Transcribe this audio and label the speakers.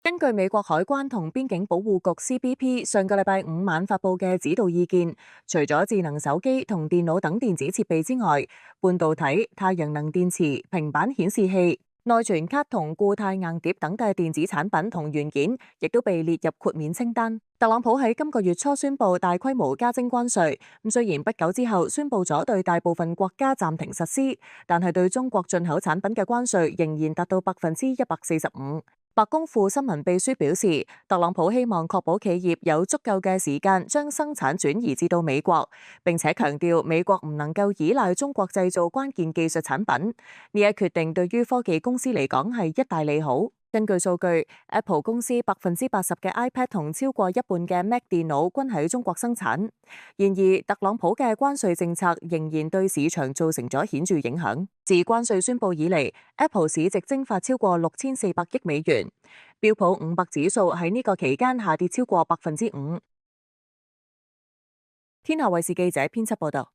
Speaker 1: 根據美國海關同邊境保護局 CBP 上個禮拜五晚發布嘅指導意見，除咗智能手機同電腦等電子設備之外，半導體、太陽能電池、平板顯示器、內存卡同固態硬碟等嘅電子產品同元件，亦都被列入豁免清單。特朗普喺今個月初宣布大規模加徵關稅，雖然不久之後宣布咗對大部分國家暫停實施，但係對中國進口產品嘅關稅仍然達到145%。白宮副新聞秘書表示，特朗普希望確保企業有足夠嘅時間將生產轉移至到美國，並且強調美國唔能夠依賴中國製造關鍵技術產品。呢一決定對於科技公司嚟講係一大利好。根據數據 ，Apple 公司80%嘅 iPad 同超過一半嘅 Mac 電腦均喺中國生產。然而，特朗普嘅關稅政策仍然對市場造成咗顯著影響。自關稅宣布以嚟，Apple 市值蒸發超過6400億美元，標普500指數喺呢個期間下跌超過5%。天下衛視記者編輯報道。